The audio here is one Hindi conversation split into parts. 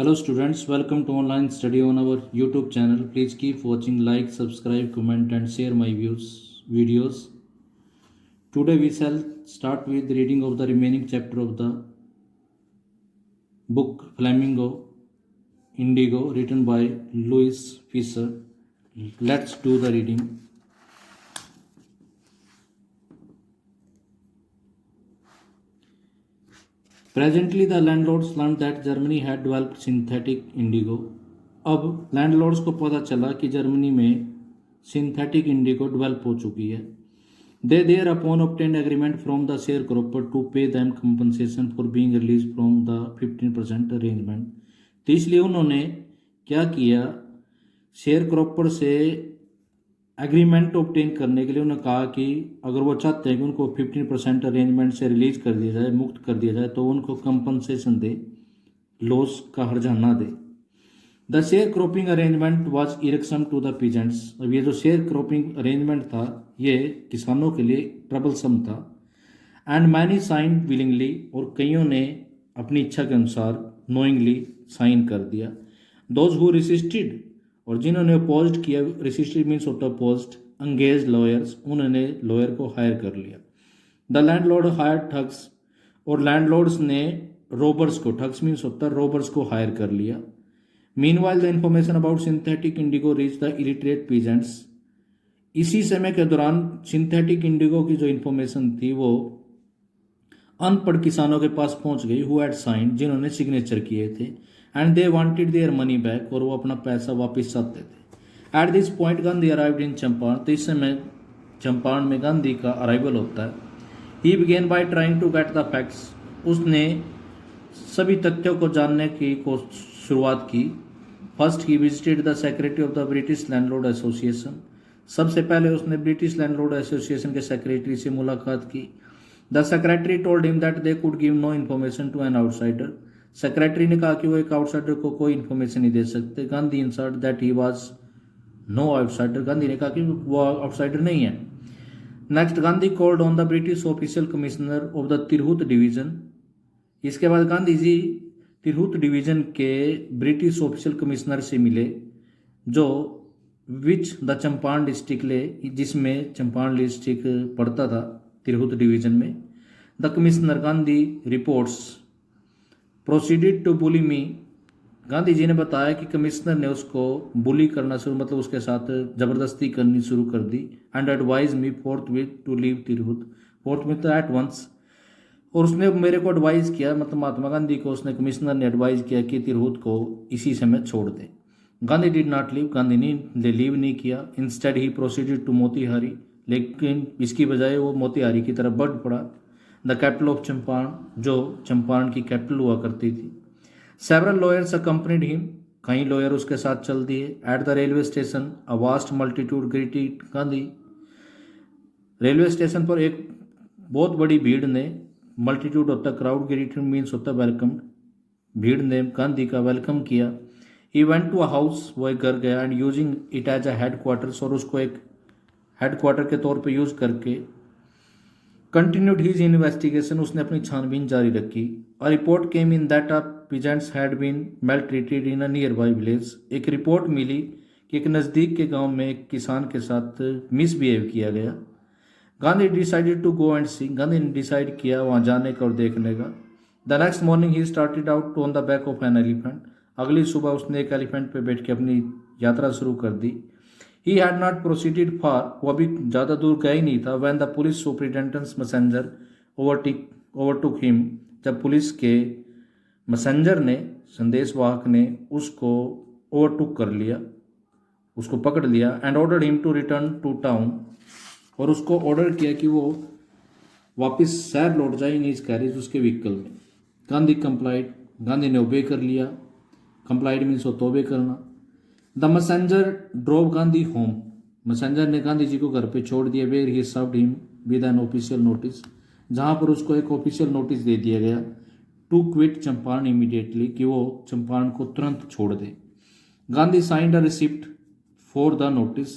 Hello students, welcome to online study on our YouTube channel. Please keep watching, like, subscribe, comment and share my videos. Today we shall start with the reading of the remaining chapter of the book Flamingo Indigo written by Louis Fisher. Let's do the reading. Presently the landlords learned that Germany had developed synthetic indigo. अब लैंडलॉर्ड्स को पता चला कि जर्मनी में सिंथेटिक इंडिगो डेवलप हो चुकी है. They thereupon obtained agreement from the sharecropper to pay them compensation for being released from the 15% arrangement. तो इसलिए उन्होंने क्या किया, शेयरक्रॉपर से एग्रीमेंट ऑब्टेन करने के लिए उन्होंने कहा कि अगर वो चाहते हैं कि उनको 15% अरेंजमेंट से रिलीज कर दिया जाए, मुक्त कर दिया जाए, तो उनको कंपनसेशन दे, लॉस का हर्जाना दे. The sharecropping arrangement was irksome to the peasants. अब ये जो शेयर क्रॉपिंग अरेंजमेंट था ये किसानों के लिए ट्रबलसम था. एंड मैनी साइन विलिंगली, और कईयों ने अपनी इच्छा के अनुसार नोइंगली साइन कर दिया. दोज हु रेसिस्टेड, और जिन्होंने अपोज्ड किया, रेसिस्टेड मीन्स होता अपोज्ड, अंगेज लॉयर्स, उन्होंने लॉयर को हायर कर लिया. द लैंडलॉर्ड हायर ठग्स, और लैंडलॉर्ड्स ने रोबर्स को, ठग्स मीन्स होता रोबर्स को हायर कर लिया. Meanwhile the information about synthetic Indigo reach the illiterate peasants. इसी समय के दौरान सिंथेटिक इंडिगो की जो इन्फॉर्मेशन थी वो अनपढ़ किसानों के पास पहुंच गई, हु हैड साइन, जिन्होंने सिग्नेचर किए थे. And they wanted their money back, और वो अपना पैसा वापस चाहते थे. At this point Gandhi arrived in Champaran. तो इस समय चंपारण में गांधी का अराइवल होता है. He began by trying to get the facts. उसने सभी तथ्यों को जानने की शुरुआत की. First he visited the secretary of the British landlord association. सबसे पहले उसने ब्रिटिश लैंडलॉर्ड एसोसिएशन के सेक्रेटरी से मुलाकात की. The secretary told him that they could give no information to an outsider. Secretary ने कहा कि वो एक आउटसाइडर को कोई इन्फॉर्मेशन नहीं दे सकते. Gandhi insisted that he was no outsider. Gandhi ने कहा कि वो आउटसाइडर नहीं है. Next Gandhi called on the British official commissioner of the Tirhut division. इसके बाद गांधी जी तिरहुत डिवीजन के ब्रिटिश ऑफिशियल कमिश्नर से मिले, जो विच द चंपारण डिस्ट्रिक्ट ले, जिसमें चंपारण डिस्ट्रिक्ट पड़ता था तिरहुत डिवीजन में. The commissioner Gandhi reports proceeded to bully me. Gandhi ji ने बताया कि कमिश्नर ने उसको बुली करना शुरू, मतलब उसके साथ जबरदस्ती करनी शुरू कर दी. And advise me forthwith to leave Tirhut. Forthwith at once, और उसने मेरे को एडवाइज किया, मतलब महात्मा गांधी को उसने, कमिश्नर ने एडवाइज किया कि तिरहुत को इसी समय छोड़ दे. Gandhi did not leave. Gandhi ने लीव नहीं किया. Instead he proceeded to Motihari. लेकिन इसकी बजाय वो मोतीहारी की तरफ बढ़ पड़ा. द कैपिटल ऑफ चंपारण, जो चंपारण की कैपिटल हुआ करती थी. Several lawyers accompanied him. कई लॉयर उसके साथ चल दिए. At the railway station a vast multitude greeted Gandhi. Railway station पर एक बहुत बड़ी भीड़ ने, मल्टीट्यूड होता क्राउड, ग्रीटेड मीन्स होता वेलकम, भीड़ ने गांधी का वेलकम किया. He went to a house, वो एक घर गया. And using it as a headquarters, और उसको एक हेडक्वार्टर के तौर पे यूज करके कंटिन्यूड हीज इन्वेस्टिगेशन, उसने अपनी छानबीन जारी रखी. A report came in that a peasants had been maltreated in a nearby village. एक रिपोर्ट मिली कि एक नज़दीक के गांव में एक किसान के साथ मिसबिहेव किया गया. Gandhi decided to go and see. Gandhi ने डिसाइड किया वहाँ जाने का और देखने का. The next morning he started out on the back of an elephant. अगली सुबह उसने एक एलिफेंट पे बैठ के अपनी यात्रा शुरू कर दी. ही हैड नॉट प्रोसीडेड फार. वो अभी ज़्यादा दूर गया ही नहीं था. When the police superintendents messenger overtook him. जब पुलिस के मैसेंजर ने, संदेशवाहक ने उसको ओवरटुक कर लिया, उसको पकड़ लिया. And ordered him to return to town, और उसको ऑर्डर किया कि वो वापस शहर लौट जाए इन हिज कैरेज, उसके व्हीकल में. गांधी कंप्लाइड. गांधी ने ओबे कर लिया. कंप्लाइड मीन्स हो तोबे करना. The messenger drove Gandhi home. Messenger ने गांधी जी को घर पे छोड़ दिया. Where he served him with an official notice. जहां पर उसको एक ऑफिशियल नोटिस दे दिया गया टू क्विट चंपारण इमीडिएटली, कि वो चंपारण को तुरंत छोड़ दे. Gandhi signed a receipt for the notice.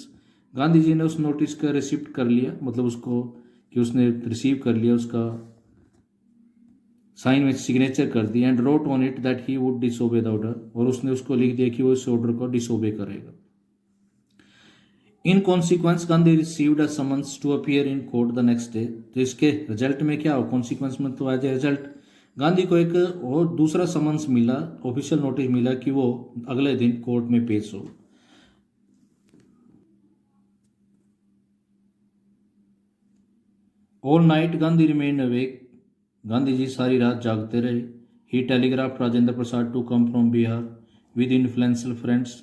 Gandhi ji ने उस नोटिस का रिसिप्ट कर लिया, मतलब उसको कि उसने रिसीव कर लिया उसका साइन में सिग्नेचर कर दी and wrote on it that he would disobey the order, और उसने उसको लिख दिया कि वो इस ऑर्डर को डिसोबे करेगा। In consequence Gandhi received a summons to appear in court the next day. तो इसके रिजल्ट में क्या हो, कॉन्सिक्वेंस में तो एज ए रिजल्ट गांधी को एक और दूसरा समन्स मिला, ऑफिशियल नोटिस मिला कि वो अगले दिन कोर्ट में पेश हो। All night Gandhi remained awake, Gandhi ji सारी रात जागते रहे। He telegraph Rajendra Prasad to come from Bihar with influential friends,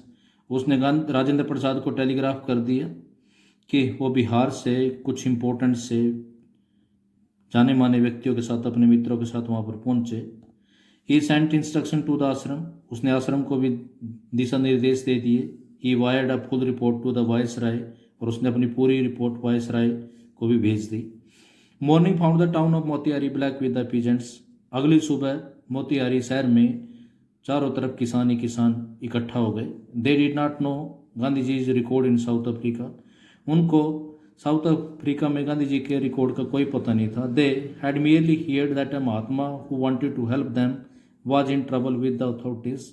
उसने राजेंद्र प्रसाद को टेलीग्राफ कर दिया कि वो बिहार से कुछ इम्पोर्टेंट से जाने माने व्यक्तियों के साथ, अपने मित्रों के साथ वहाँ पर पहुँचे। He sent instruction to the ashram, उसने आश्रम को भी दिशा निर्देश दे दिए। He wired a full report to the viceroy, और उसने अपनी पूरी रिपोर्ट वायसराय को भी भेज दी। Morning found the town of Motihari black with the peasants, अगली सुबह मोतिहारी शहर में चारों तरफ किसान ही किसान इकट्ठा हो गए। They did not know Gandhi ji is record in South Africa, उनको साउथ अफ्रीका में गांधी जी के रिकॉर्ड का कोई पता नहीं था। They had merely heard that a Mahatma who wanted to help them was in trouble with the authorities,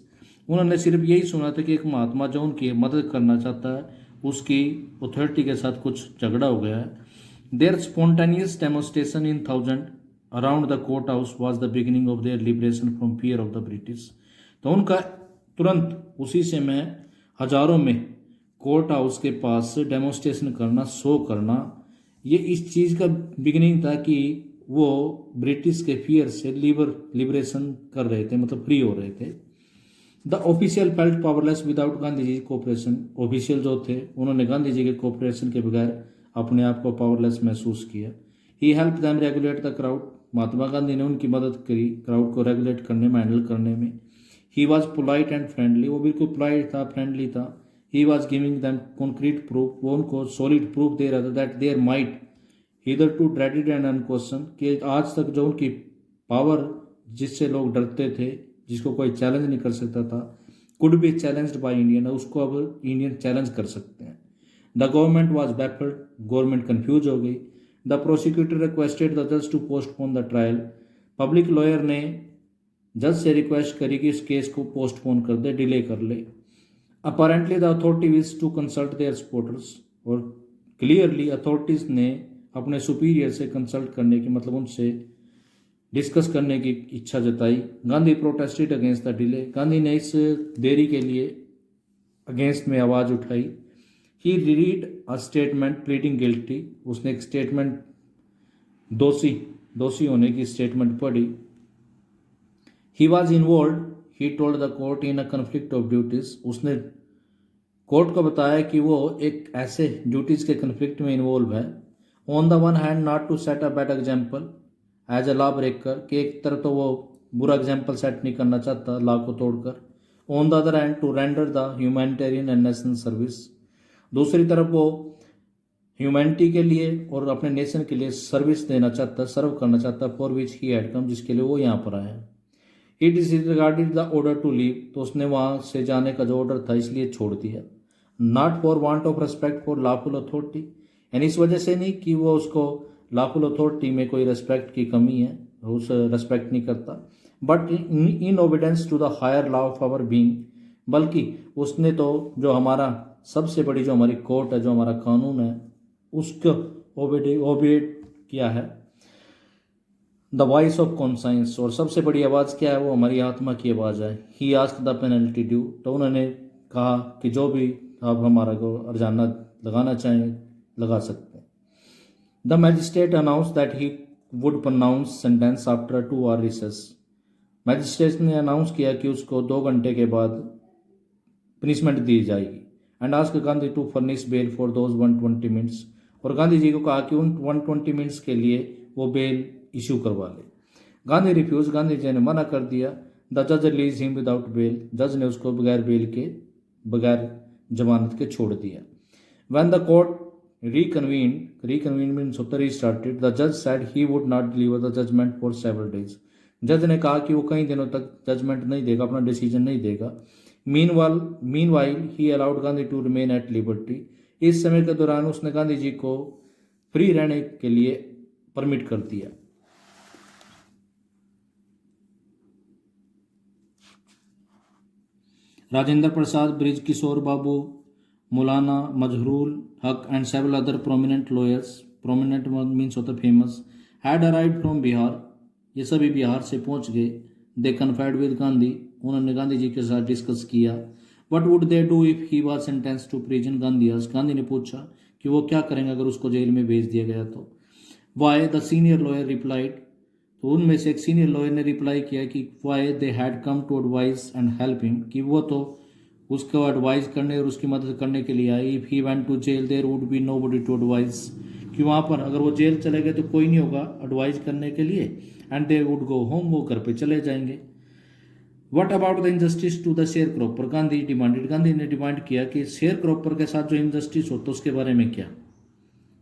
उन्होंने सिर्फ यही सुना था कि एक महात्मा जो उनकी मदद करना चाहता है, उसकी अथॉरिटी के साथ कुछ झगड़ा हो गया है। Their spontaneous demonstration in thousand around the court house was the beginning of their liberation from fear of the British, तो उनका तुरंत उसी से में हजारों में कोर्ट हाउस के पास डेमोन्स्ट्रेशन करना, शो करना, ये इस चीज़ का बिगिनिंग था कि वो ब्रिटिश के फियर से लिबरेशन कर रहे थे, मतलब फ्री हो रहे थे। The official felt powerless without Gandhi ji cooperation, official जो थे उन्होंने गांधी जी के कोऑपरेशन के बगैर अपने आप को पावरलेस महसूस किया। He help them regulate the crowd, Mahatma Gandhi ने उनकी मदद करी क्राउड को रेगुलेट करने में, हैंडल करने में। He was polite and friendly, वो बिल्कुल पोलाइट था, फ्रेंडली था। He was giving them concrete proof, वो उनको सॉलिड प्रूफ दे रहा था that their might hitherto dreaded and unquestioned, कि आज तक जो उनकी पावर जिससे लोग डरते थे, जिसको कोई चैलेंज नहीं कर सकता था, could be challenged by Indian, उसको अब इंडियन चैलेंज कर सकते हैं। The government was baffled, government confuse हो गई। द प्रोसिक्यूटर रिक्वेस्टेड द जज to postpone the trial, public lawyer ने जज से रिक्वेस्ट करी कि इस केस को पोस्टपोन कर दे, डिले कर ले। Apparently the authority wish to consult their supporters, और क्लियरली अथॉरिटीज ने अपने सुपीरियर से कंसल्ट करने की, मतलब उनसे डिस्कस करने की इच्छा जताई। Gandhi protested against the delay, Gandhi ने इस देरी के लिए अगेंस्ट में आवाज़ उठाई। He read a statement pleading guilty, उसने एक स्टेटमेंट दोषी होने की स्टेटमेंट पढ़ी। He was involved, he told the court in a conflict of duties, उसने कोर्ट को बताया कि वो एक ऐसे ड्यूटीज के कन्फ्लिक्ट में इन्वॉल्व है। On the one hand not to set a bad example as a law breaker, कि एक तरफ तो वो बुरा एग्जाम्पल सेट नहीं करना चाहता लॉ को तोड़कर। On the other hand to render the humanitarian and national service, दूसरी तरफ वो ह्यूमैनिटी के लिए और अपने नेशन के लिए सर्विस देना चाहता, सर्व करना चाहता, for which he had come, जिसके लिए वो यहाँ पर आया। He disregarded the order to leave, तो उसने वहाँ से जाने का जो ऑर्डर था इसलिए छोड़ दिया। Not for want of respect for lawful authority, यानी इस वजह से नहीं कि वो उसको लॉफुल अथॉरिटी में कोई रेस्पेक्ट की कमी है, उस रेस्पेक्ट नहीं करता, but in obedience to the higher law of our being, बल्कि उसने तो जो हमारा सबसे बड़ी जो हमारी कोर्ट है, जो हमारा कानून है, उसको ओबेड किया है। द वॉइस ऑफ कॉन्साइंस, और सबसे बड़ी आवाज़ क्या है, वो हमारी आत्मा की आवाज़ है। He asked the penalty due, तो उन्होंने कहा कि जो भी आप हमारा को अर्जाना लगाना चाहें लगा सकते हैं। The magistrate announce that he would pronounce sentence after 2 hour recess, magistrate ने अनाउंस किया कि उसको 2 घंटे के बाद पनिशमेंट दी जाएगी। And ask Gandhi to furnish bail for those 120 minutes, और गांधी जी को कहा कि उन 120 मिनट्स के लिए वो बेल इशू करवा ले। गांधी रिफ्यूज, गांधी जी ने मना कर दिया। द जज रिलीज हिम विदाउट बेल, जज ने उसको बगैर बेल के, बगैर जमानत के छोड़ दिया। When the court reconvene means होता रीस्टार्टेड, द जज said he would not deliver the judgement for several days, जज ने कहा कि वो कई दिनों तक जजमेंट नहीं देगा, अपना डिसीजन नहीं देगा। Meanwhile he allowed Gandhi to remain at liberty, इस समय के दौरान उसने गांधी जी को फ्री रहने के लिए परमिट कर दिया। Rajendra Prasad, Brij Kishore Babu, Maulana Majhrul Haq, and several other prominent lawyers, prominent means होता famous, had arrived from Bihar. ये सभी बिहार से पहुंच गए. They conferred with Gandhi. उन्होंने गांधी जी के साथ डिस्कस किया. What would they do if he was sentenced to prison? Gandhi asked. Gandhi ने पूछा कि वो क्या करेंगे अगर उसको जेल में भेज दिया गया तो. Why? The senior lawyer replied. तो उनमें से एक सीनियर लॉयर ने रिप्लाई किया कि why they had come to advise and help him, कि वो तो उसको एडवाइस करने और उसकी मदद करने के लिए आई. If he went to jail there would be nobody to advise, कि वहाँ पर अगर वो जेल चले गए तो कोई नहीं होगा एडवाइस करने के लिए. And they would go home, वो घर पे चले जाएंगे. What about the injustice to the sharecropper? Gandhi demanded. Gandhi ने डिमांड किया कि शेयर क्रॉपर के साथ जो इनजस्टिस हो तो उसके बारे में क्या.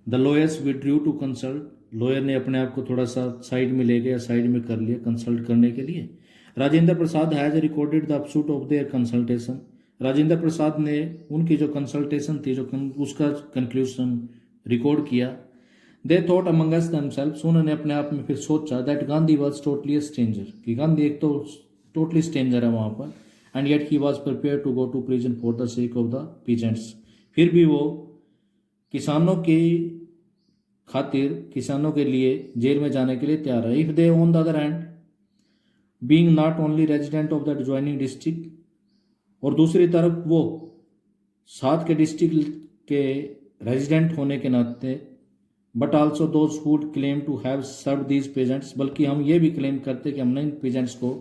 The lawyers withdrew to consult. Lawyer ने अपने आप को थोड़ा सा साइड में ले गया, साइड में कर लिया कंसल्ट करने के लिए. Rajendra Prasad has recorded the upshot of their consultation. Rajendra Prasad ने उनकी जो कंसल्टेशन थी, जो उसका कंक्लूजन रिकॉर्ड किया. They thought amongst themselves. उन्होंने अपने आप में फिर सोचा that Gandhi was totally stranger, कि गांधी एक तो टोटली स्ट्रेंजर है वहाँ पर. And yet he was prepare to go to prison for the sake of the peasants. फिर भी वो किसानों की खातिर, किसानों के लिए जेल में जाने के लिए तैयार है. If they on the other hand being not only resident of the adjoining district, और दूसरी तरफ वो साथ के डिस्ट्रिक्ट के रेजिडेंट होने के नाते, but also those who claim to have serve these peasants, बल्कि हम ये भी क्लेम करते कि हमने इन पेजेंट्स को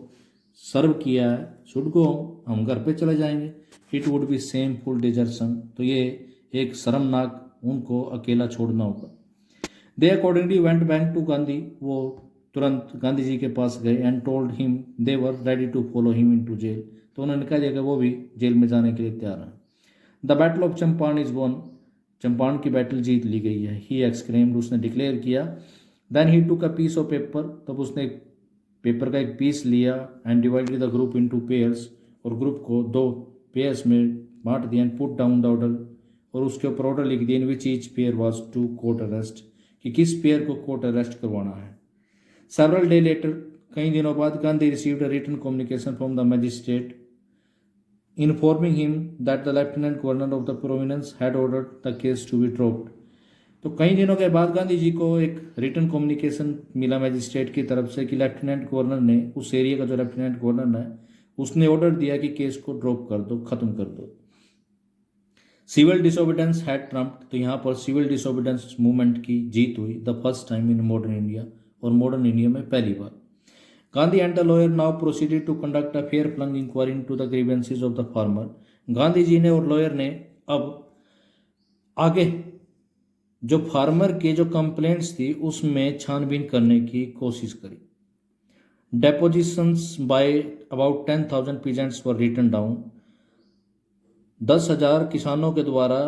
सर्व किया है, शुड गो, हम घर पे चले जाएंगे. It would be shameful desertion. तो ये एक शर्मनाक, उनको अकेला छोड़ना होगा. They accordingly went back to Gandhi. वो तुरंत गांधी जी के पास गए. And told him they were ready to follow him into jail. तो उन्होंने कहा कि वो भी जेल में जाने के लिए तैयार हैं. The battle of Champaran is won. Champaran की बैटल जीत ली गई है. He exclaimed. उसने डिक्लेयर किया. Then he took a piece of paper. तब उसने पेपर का एक पीस लिया. And divided the group into pairs. और ग्रुप को 2 पेयर्स में बांट दिया. And put down the order. और उसके ऊपर ऑर्डर लिख दिया in which each pair was to court arrest, कि किस पेयर को कोर्ट अरेस्ट करवाना है. Several day later. कई दिनों बाद Gandhi received a written communication from the magistrate informing him that the lieutenant governor of the province had ordered the case to be dropped. तो कई दिनों के बाद गांधी जी को एक रिटन कम्युनिकेशन मिला मैजिस्ट्रेट की तरफ से कि लेफ्टिनेंट गवर्नर ने, उस एरिया का जो लेफ्टिनेंट गवर्नर है, उसने ऑर्डर दिया कि केस को ड्रॉप कर दो, खत्म कर दो. Civil disobedience had triumphed. तो यहाँ पर सिविल डिसोबीडेंस मूवमेंट की जीत हुई. The first time in modern India. और मॉडर्न इंडिया में पहली बार. Gandhi and the lawyer now proceeded to conduct a far flung inquiry into the grievances of the farmer. Gandhi ji ने और लॉयर ने अब आगे जो फार्मर के जो कंप्लेंट्स थी उसमें छानबीन करने की कोशिश करी. Depositions by about 10,000 peasants were written down. 10,000 किसानों के द्वारा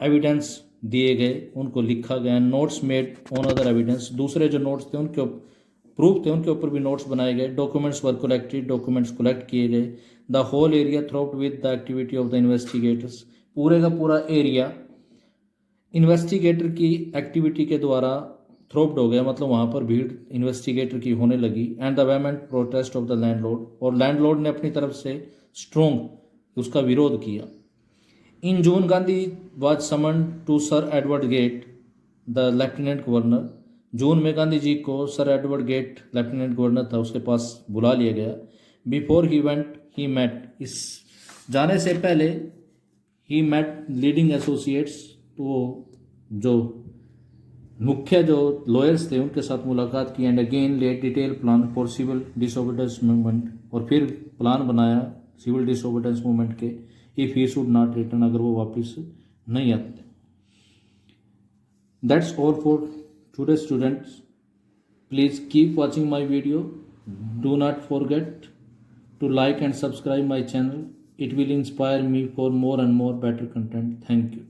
एविडेंस दिए गए, उनको लिखा गया. Notes made on other evidence. दूसरे जो नोट्स थे, उनके प्रूफ थे, उनके ऊपर भी नोट्स बनाए गए. Documents were collected. Documents collect किए गए. The whole area throbbed with the activity of the investigators. पूरे का पूरा एरिया इन्वेस्टिगेटर की एक्टिविटी के द्वारा थ्रोप्ड हो गया, मतलब वहाँ पर भीड़ इन्वेस्टिगेटर की होने लगी. And the vehement protest of the landlord. और लैंडलॉर्ड ने अपनी तरफ से स्ट्रॉन्ग उसका विरोध किया. In June, Gandhi was summoned to Sir Edward Gate, the Lieutenant Governor. जून में गांधी जी को sir Edward Gait, lieutenant governor था, उसके पास बुला लिया गया. Before he went he met. इस जाने से पहले ही मेट लीडिंग एसोसिएट्स. तो जो मुख्य जो लॉयर्स थे उनके साथ मुलाकात की. And again late detail plan for civil disobedience movement. और फिर प्लान बनाया सिविल डिसोबीडेंस मूवमेंट के. If he should not return, अगर वो वापस नहीं आते. That's all for today students. Please keep watching my video. Do not forget to like and subscribe my channel. It will inspire me for more and more better content. Thank you.